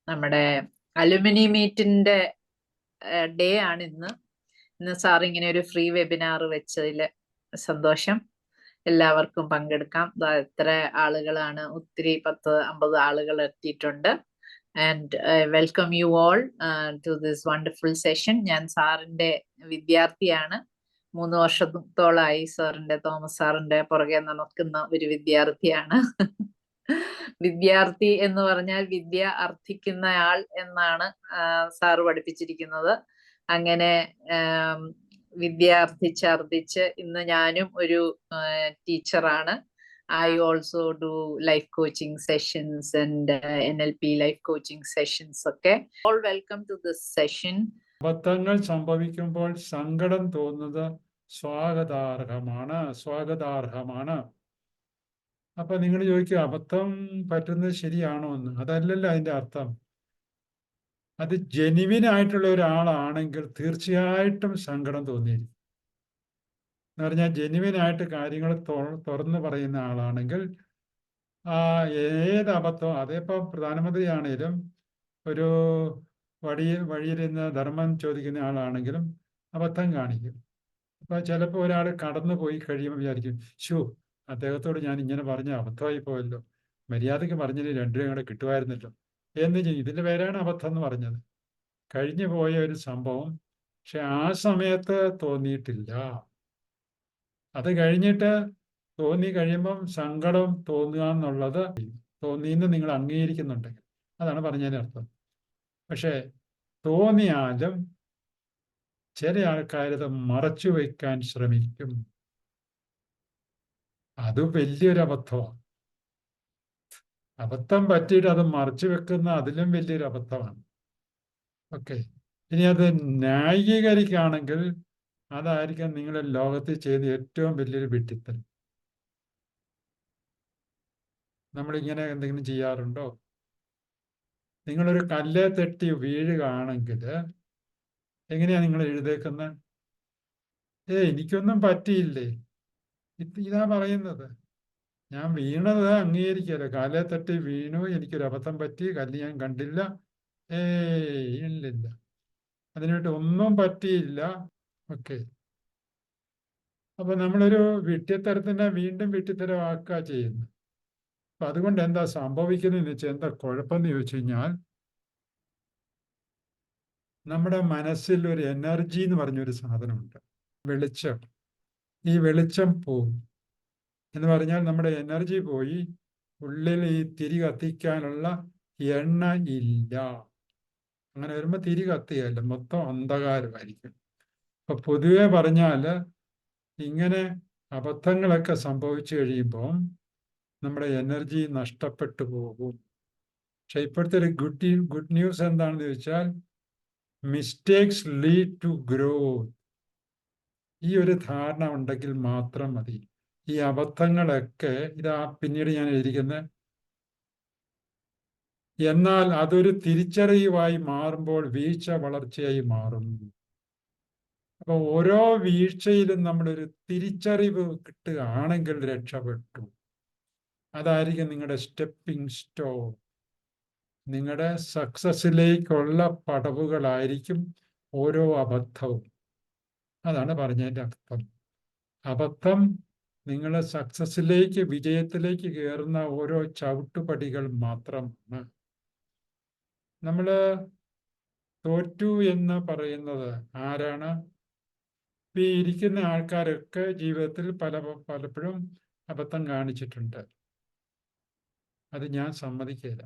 നമ്മുടെ alumni മീറ്റിന്റെ day ആണ് ഇന്ന്. സാർ ഇങ്ങനെ ഒരു ഫ്രീ വെബിനാർ വെച്ചതിൽ സന്തോഷം. എല്ലാവർക്കും പങ്കെടുക്കാം. എത്ര ആളുകളാണ്, ഒത്തിരി 10-50 ആളുകൾ എത്തിയിട്ടുണ്ട്. And welcome you all to this wonderful session. ഞാൻ സാറിന്റെ വിദ്യാർത്ഥിയാണ്. 3 വർഷത്തോളായി തോമസ് സാറിന്റെ പുറകെ നടക്കുന്ന ഒരു വിദ്യാർത്ഥിയാണ്. വിദ്യാർത്ഥി എന്ന് പറഞ്ഞാൽ വിദ്യ അർത്ഥിക്കുന്നയാൾ എന്നാണ് സാറ് പഠിപ്പിച്ചിരിക്കുന്നത്. അങ്ങനെ വിദ്യ അർത്ഥിച്ച് ഇന്ന് ഞാനും ഒരു ടീച്ചറാണ്. I also do life coaching sessions and NLP life coaching sessions. Okay, all welcome to this session. അബദ്ധങ്ങൾ സംഭവിക്കുമ്പോൾ സങ്കടം തോന്നുന്നത് സ്വാഗതാർഹമാണ്. അപ്പൊ നിങ്ങൾ ചോദിക്കുക, അബദ്ധം പറ്റുന്നത് ശരിയാണോ എന്ന്. അതല്ലല്ലോ അതിന്റെ അർത്ഥം. അത് ജെനുവിൻ ആയിട്ടുള്ള ഒരാളാണെങ്കിൽ തീർച്ചയായിട്ടും സങ്കടം തോന്നിയിരിക്കും. എന്ന് പറഞ്ഞാൽ ജെനുവിൻ ആയിട്ട് കാര്യങ്ങൾ തുറന്നു പറയുന്ന ആളാണെങ്കിൽ ഏത് അബദ്ധം, അതേപ്പോ പ്രധാനമന്ത്രി ആണെങ്കിലും ഒരു വഴിയിരുന്ന് ധർമ്മം ചോദിക്കുന്ന ആളാണെങ്കിലും അബദ്ധം കാണിക്കും. അപ്പൊ ചിലപ്പോൾ ഒരാൾ കടന്നു പോയി കഴിയുമ്പോൾ വിചാരിക്കും, ഷോ അദ്ദേഹത്തോട് ഞാൻ ഇങ്ങനെ പറഞ്ഞ അബദ്ധമായി പോയല്ലോ, മര്യാദയ്ക്ക് പറഞ്ഞതിന് 2 രൂപ കൂടെ കിട്ടുമായിരുന്നല്ലോ എന്ന് ചെയ്യും. ഇതിന്റെ പേരാണ് അബദ്ധം എന്ന് പറഞ്ഞത്. കഴിഞ്ഞു പോയ ഒരു സംഭവം, പക്ഷെ ആ സമയത്ത് തോന്നിയിട്ടില്ല. അത് കഴിഞ്ഞിട്ട് തോന്നി കഴിയുമ്പം സങ്കടം തോന്നുക എന്നുള്ളത് തോന്നിയെന്ന് നിങ്ങൾ അംഗീകരിക്കുന്നുണ്ടെങ്കിൽ അതാണ് പറഞ്ഞതിൻ്റെ അർത്ഥം. പക്ഷെ തോന്നിയാലും ചില ആൾക്കാരത് മറച്ചു വയ്ക്കാൻ ശ്രമിക്കും. അത് വലിയൊരു അബദ്ധമാണ്. അബദ്ധം പറ്റിയിട്ട് അത് മറച്ചു വെക്കുന്ന അതിലും വലിയൊരു അബദ്ധമാണ്. ഓക്കെ, ഇനി അത് ന്യായീകരിക്കുകയാണെങ്കിൽ അതായിരിക്കും നിങ്ങളുടെ ലോകത്തിൽ ചെയ്ത ഏറ്റവും വലിയൊരു വിഡ്ഢിത്തം. നമ്മളിങ്ങനെ എന്തെങ്കിലും ചെയ്യാറുണ്ടോ? നിങ്ങളൊരു കല്ലേ തട്ടി വീഴുകയാണെങ്കിൽ എങ്ങനെയാ നിങ്ങൾ എഴുതേക്കുന്നത്? എനിക്കൊന്നും പറ്റിയില്ലേ, ഇതാ പറയുന്നത്. ഞാൻ വീണത് അംഗീകരിക്കല്ലോ, കാലേ തട്ടി വീണു, എനിക്കൊരു അബദ്ധം പറ്റി, കല്ല് ഞാൻ കണ്ടില്ല, ഇല്ലില്ല, അതിനായിട്ട് ഒന്നും പറ്റിയില്ല. ഓക്കെ, അപ്പൊ നമ്മളൊരു വിഡ്ഢിത്തരത്തിനെ വീണ്ടും വിഡ്ഢിത്തരമാക്കുക ചെയ്യുന്നു. അപ്പൊ അതുകൊണ്ട് എന്താ സംഭവിക്കുന്നതെന്ന് വെച്ചാൽ, എന്താ കുഴപ്പമെന്ന് ചോദിച്ചു കഴിഞ്ഞാൽ, നമ്മുടെ മനസ്സിൽ ഒരു എനർജി എന്ന് പറഞ്ഞൊരു സാധനമുണ്ട്, വെളിച്ചം. ഈ വെളിച്ചം പോവും എന്ന് പറഞ്ഞാൽ നമ്മുടെ എനർജി പോയി, ഉള്ളിൽ ഈ തിരി കത്തിക്കാനുള്ള എണ്ണ ഇല്ല. അങ്ങനെ വരുമ്പോൾ തിരി കത്തിയല്ല, മൊത്തം അന്ധകാരമായിരിക്കും. അപ്പൊ പൊതുവെ പറഞ്ഞാൽ ഇങ്ങനെ അബദ്ധങ്ങളൊക്കെ സംഭവിച്ചു കഴിയുമ്പോൾ നമ്മുടെ എനർജി നഷ്ടപ്പെട്ടു പോകും. പക്ഷെ ഇപ്പോഴത്തെ ഒരു ഗുഡ് ന്യൂസ് എന്താണെന്ന് ചോദിച്ചാൽ, മിസ്റ്റേക്സ് ലീഡ് ടു ഗ്രോത്ത്. ഈ ഒരു ധാരണ ഉണ്ടെങ്കിൽ മാത്രം മതി. ഈ അബദ്ധങ്ങളൊക്കെ പിന്നീട് ഞാൻ എഴുതിക്കുന്നത്, എന്നാൽ അതൊരു തിരിച്ചറിവായി മാറുമ്പോൾ വീഴ്ച വളർച്ചയായി മാറും. അപ്പൊ ഓരോ വീഴ്ചയിലും നമ്മളൊരു തിരിച്ചറിവ് കിട്ടുകയാണെങ്കിൽ രക്ഷപ്പെട്ടു. അതായിരിക്കും നിങ്ങളുടെ സ്റ്റെപ്പിംഗ് സ്റ്റോൺ. നിങ്ങളുടെ സക്സസിലേക്കുള്ള പടവുകളായിരിക്കും ഓരോ അബദ്ധവും. അതാണ് പറഞ്ഞതിൻ്റെ അർത്ഥം. അബദ്ധം നിങ്ങളെ സക്സസിലേക്ക്, വിജയത്തിലേക്ക് കയറുന്ന ഓരോ ചവിട്ടുപടികൾ മാത്രമാണ്. നമ്മൾ തോറ്റു എന്ന് പറയുന്നത് ആരാണ്? ഈ ഇരിക്കുന്ന ആൾക്കാരൊക്കെ ജീവിതത്തിൽ പലപ്പോഴും അബദ്ധം കാണിച്ചിട്ടുണ്ട്. അത് ഞാൻ സമ്മതിക്കില്ല.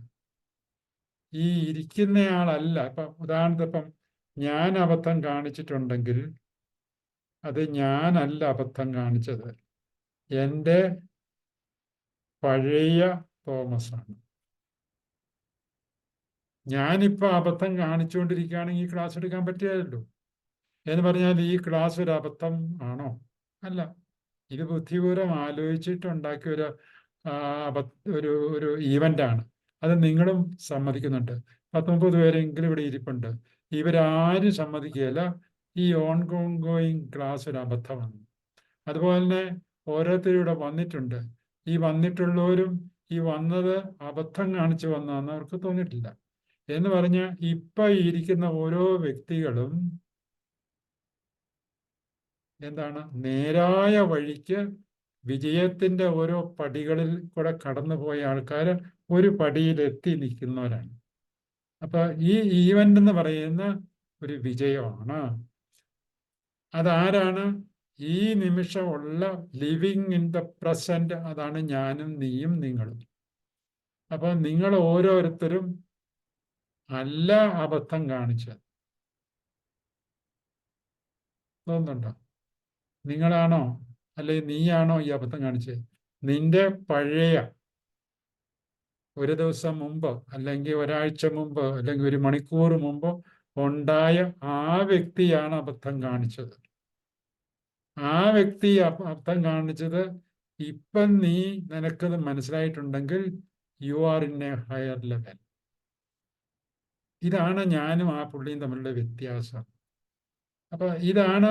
ഈ ഇരിക്കുന്നയാളല്ല. ഉദാഹരണത്തിന് ഞാൻ അബദ്ധം കാണിച്ചിട്ടുണ്ടെങ്കിൽ അത് ഞാനല്ല അബദ്ധം കാണിച്ചത്, എൻ്റെ പഴയ തോമസാണ്. ഞാനിപ്പോൾ അബദ്ധം കാണിച്ചുകൊണ്ടിരിക്കുകയാണെങ്കിൽ ഈ ക്ലാസ് എടുക്കാൻ പറ്റിയല്ലോ എന്ന് പറഞ്ഞാൽ ഈ ക്ലാസ് ഒരു അബദ്ധം ആണോ? അല്ല. ഇത് ബുദ്ധിപൂർവ്വം ആലോചിച്ചിട്ടുണ്ടാക്കിയ ഒരു ഈവൻ്റാണ്. അത് നിങ്ങളും സമ്മതിക്കുന്നുണ്ട്. 19 പേരെങ്കിലും ഇവിടെ ഇരിപ്പുണ്ട്. ഇവരാരും സമ്മതിക്കുകയില്ല ഈ ഓൺഗോയിങ് ക്ലാസ് ഒരു അബദ്ധമാണ്. അതുപോലെ തന്നെ ഓരോരുത്തരും ഇവിടെ വന്നിട്ടുണ്ട്. ഈ വന്നിട്ടുള്ളവരും ഈ വന്നത് അബദ്ധം കാണിച്ച് വന്നതെന്ന് അവർക്ക് തോന്നിയിട്ടില്ല. എന്ന് പറഞ്ഞാൽ ഇപ്പൊ ഇരിക്കുന്ന ഓരോ വ്യക്തികളും എന്താണ് നേരായ വഴിക്ക് വിജയത്തിന്റെ ഓരോ പടികളിൽ കൂടെ കടന്നുപോയ ആൾക്കാർ ഒരു പടിയിൽ എത്തി നിൽക്കുന്നവരാണ്. അപ്പൊ ഈ ഈവന്റ് എന്ന് പറയുന്ന ഒരു വിജയമാണ്. അതാരാണ്? ഈ നിമിഷമുള്ള ലിവിങ് ഇൻ ദ പ്രസന്റ്. അതാണ് ഞാനും നീയും നിങ്ങളും. അപ്പൊ നിങ്ങൾ ഓരോരുത്തരും അല്ല അബദ്ധം കാണിച്ചത്. തോന്നുന്നുണ്ടോ? നിങ്ങളാണോ അല്ലെങ്കിൽ നീയാണോ ഈ അബദ്ധം കാണിച്ചത്? നിന്റെ പഴയ ഒരു ദിവസം മുമ്പ് അല്ലെങ്കിൽ ഒരാഴ്ച മുമ്പ് അല്ലെങ്കിൽ ഒരു മണിക്കൂർ മുമ്പ് ഉണ്ടായ ആ വ്യക്തിയാണ് അബദ്ധം കാണിച്ചത്. ആ വ്യക്തി അബദ്ധം കാണിച്ചത് ഇപ്പം നീ നിനക്കത് മനസ്സിലായിട്ടുണ്ടെങ്കിൽ you are in a higher level. ഇതാണ് ഞാനും ആ പുള്ളിയും തമ്മിലുള്ള വ്യത്യാസം. അപ്പൊ ഇതാണ്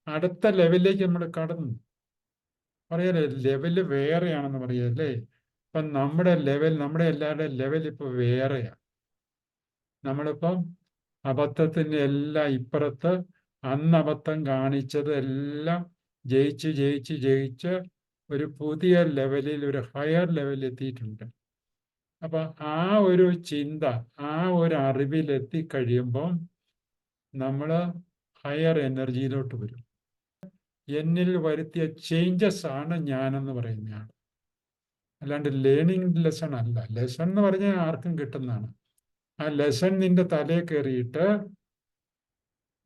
അടുത്ത ലെവലിലേക്ക് നമ്മൾ കടന്നു. പറയല്ലേ, ലെവല് വേറെയാണെന്ന് പറയല്ലേ. ഇപ്പം നമ്മുടെ ലെവൽ, നമ്മുടെ എല്ലാവരുടെയും ലെവൽ ഇപ്പൊ വേറെയാണ്. നമ്മളിപ്പം അബദ്ധത്തിന്റെ എല്ലാം ഇപ്പുറത്ത് അന്ന് അബദ്ധം കാണിച്ചത് എല്ലാം ജയിച്ച് ജയിച്ച് ജയിച്ച് ഒരു പുതിയ ലെവലിൽ, ഒരു ഹയർ ലെവലിൽ എത്തിയിട്ടുണ്ട്. അപ്പൊ ആ ഒരു ചിന്ത, ആ ഒരു അറിവിൽ എത്തിക്കഴിയുമ്പം നമ്മൾ ഹയർ എനർജിയിലോട്ട് വരും. എന്നിൽ വരുത്തിയ ചേഞ്ചസ് ആണ് ഞാനെന്ന് പറയുന്നതാണ്. അല്ലാണ്ട് ലേണിംഗ് ലെസൺ അല്ല. ലെസൺ എന്ന് പറഞ്ഞാൽ ആർക്കും കിട്ടുന്നതാണ്. ആ ലെസൺ നിന്റെ തലയിൽ കയറിയിട്ട്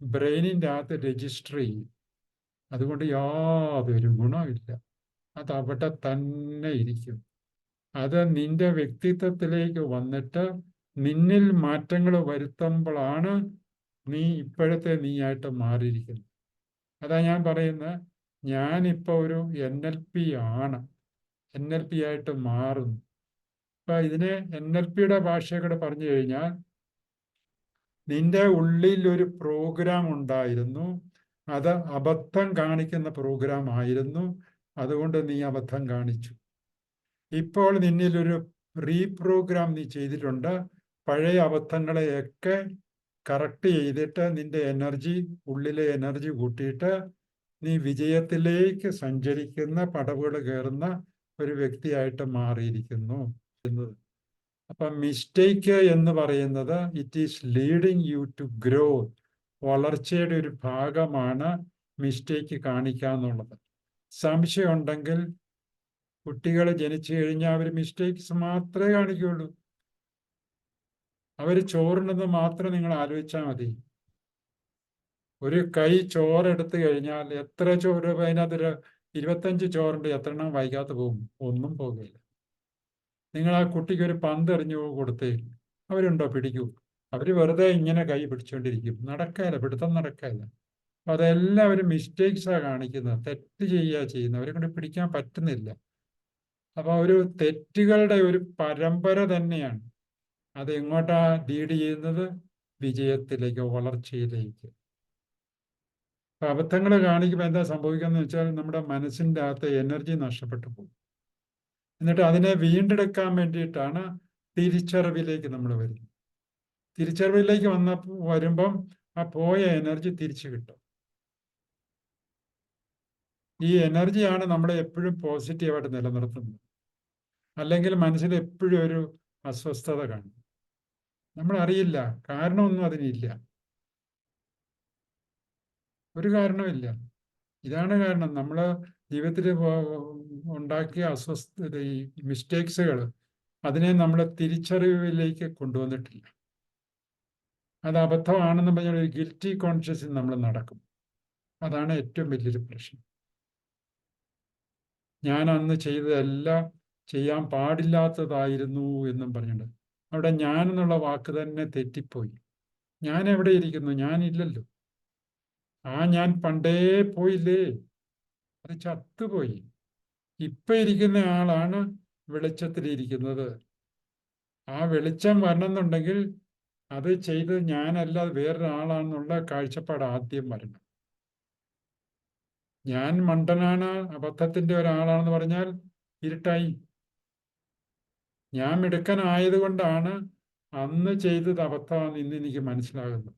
ബ്രെയിനിൻ്റെ അകത്ത് രജിസ്റ്റർ ചെയ്യും. അതുകൊണ്ട് യാതൊരു ഗുണമില്ല. അത് അവിടെ തന്നെ ഇരിക്കും. അത് നിന്റെ വ്യക്തിത്വത്തിലേക്ക് വന്നിട്ട് നിന്നിൽ മാറ്റങ്ങൾ വരുത്തുമ്പോഴാണ് നീ ഇപ്പോഴത്തെ നീയായിട്ട് മാറിയിരിക്കുന്നത്. അതാ ഞാൻ പറയുന്നത്, ഞാനിപ്പോൾ ഒരു NLP ആണ്, NLP ആയിട്ട് മാറുന്നു. അപ്പൊ ഇതിനെ NLPയുടെ ഭാഷയൊക്കെ പറഞ്ഞു കഴിഞ്ഞാൽ, നിന്റെ ഉള്ളിൽ ഒരു പ്രോഗ്രാം ഉണ്ടായിരുന്നു, അത് അബദ്ധം കാണിക്കുന്ന പ്രോഗ്രാം ആയിരുന്നു, അതുകൊണ്ട് നീ അബദ്ധം കാണിച്ചു. ഇപ്പോൾ നിന്നിലൊരു റീപ്രോഗ്രാം നീ ചെയ്തിട്ടുണ്ട്. പഴയ അബദ്ധങ്ങളെയൊക്കെ കറക്റ്റ് ചെയ്തിട്ട് നിന്റെ എനർജി, ഉള്ളിലെ എനർജി കൂട്ടിയിട്ട് നീ വിജയത്തിലേക്ക് സഞ്ചരിക്കുന്ന, പടവുകൾ കയറുന്ന ഒരു വ്യക്തിയായിട്ട് മാറിയിരിക്കുന്നു. അപ്പം മിസ്റ്റേക്ക് എന്ന് പറയുന്നത് it is leading you to grow. വളർച്ചയുടെ ഒരു ഭാഗമാണ് മിസ്റ്റേക്ക് കാണിക്കുക എന്നുള്ളത്. സംശയം ഉണ്ടെങ്കിൽ കുട്ടികൾ ജനിച്ചു കഴിഞ്ഞാൽ അവർ മിസ്റ്റേക്സ് മാത്രമേ കാണിക്കുകയുള്ളൂ. അവർ ചോറുണ്ടെന്ന് മാത്രം നിങ്ങൾ ആലോചിച്ചാൽ മതി. ഒരു കൈ ചോറെടുത്ത് കഴിഞ്ഞാൽ എത്ര ചോറ്, അതിനകത്തൊരു 25 ചോറുണ്ട്, എത്ര എണ്ണം വൈകാതെ പോകും? ഒന്നും പോകില്ല. നിങ്ങൾ ആ കുട്ടിക്ക് ഒരു പന്ത് എറിഞ്ഞു കൊടുത്തേ, അവരുണ്ടോ? പിടിക്കൂ. അവർ വെറുതെ ഇങ്ങനെ കൈ പിടിച്ചുകൊണ്ടിരിക്കും. നടക്കാല്ല, പിടുത്തം നടക്കാല്ല. അപ്പൊ അതെല്ലാം ഒരു മിസ്റ്റേക്സാണ് കാണിക്കുന്നത്. തെറ്റ് ചെയ്യുന്നത്. അവരെ കൊണ്ട് പിടിക്കാൻ പറ്റുന്നില്ല. അപ്പൊ ഒരു തെറ്റുകളുടെ ഒരു പരമ്പര തന്നെയാണ്. അത് എങ്ങോട്ടാ ലീഡ് ചെയ്യുന്നത്? വിജയത്തിലേക്ക്, വളർച്ചയിലേക്ക്. അപ്പൊ അബദ്ധങ്ങൾ കാണിക്കുമ്പോൾ എന്താ സംഭവിക്കുന്നത് വെച്ചാൽ, നമ്മുടെ മനസ്സിൻ്റെ അകത്ത് എനർജി നഷ്ടപ്പെട്ടു പോകും. എന്നിട്ട് അതിനെ വീണ്ടെടുക്കാൻ വേണ്ടിയിട്ടാണ് തിരിച്ചറിവിലേക്ക് നമ്മൾ വരുന്നത്. തിരിച്ചറിവിലേക്ക് വരുമ്പം ആ പോയ എനർജി തിരിച്ചു കിട്ടും. ഈ എനർജിയാണ് നമ്മളെ എപ്പോഴും പോസിറ്റീവായിട്ട് നിലനിർത്തുന്നത്. അല്ലെങ്കിൽ മനസ്സിൽ എപ്പോഴും ഒരു അസ്വസ്ഥത കാണും. നമ്മൾ അറിയില്ല, കാരണമൊന്നും അതിനില്ല, ഒരു കാരണമില്ല. ഇതാണ് കാരണം. നമ്മൾ ജീവിതത്തിൽ ഉണ്ടാക്കിയ അസ്വസ്ഥത, ഈ മിസ്റ്റേക്സുകൾ, അതിനെ നമ്മൾ തിരിച്ചറിവിലേക്ക് കൊണ്ടുവന്നിട്ടില്ല. അത് അബദ്ധമാണെന്ന് പറഞ്ഞാൽ ഒരു ഗിൽറ്റി കോൺഷ്യസിൽ നമ്മൾ നടക്കും. അതാണ് ഏറ്റവും വലിയൊരു പ്രശ്നം. ഞാൻ അന്ന് ചെയ്തതെല്ലാം ചെയ്യാൻ പാടില്ലാത്തതായിരുന്നു എന്നും പറഞ്ഞിട്ടുണ്ട്. അവിടെ ഞാൻ എന്നുള്ള വാക്ക് തന്നെ തെറ്റിപ്പോയി. ഞാൻ എവിടെ ഇരിക്കുന്നു? ഞാനില്ലല്ലോ. ആ ഞാൻ പണ്ടേ പോയില്ലേ, അത് ചത്തുപോയി. ഇപ്പൊ ഇരിക്കുന്ന ആളാണ് വെളിച്ചത്തിലിരിക്കുന്നത്. ആ വെളിച്ചം വരണമെന്നുണ്ടെങ്കിൽ അത് ചെയ്ത് ഞാനല്ല, വേറൊരാളാണെന്നുള്ള കാഴ്ചപ്പാട് ആദ്യം വരണം. ഞാൻ മണ്ടനാണ്, അബദ്ധത്തിന്റെ ഒരാളാണെന്ന് പറഞ്ഞാൽ ഇരുട്ടായി. ഞാൻ മിടുക്കനായതുകൊണ്ടാണ് അന്ന് ചെയ്തത് അബദ്ധമാണെന്ന് ഇന്ന് എനിക്ക് മനസ്സിലാകുന്നു.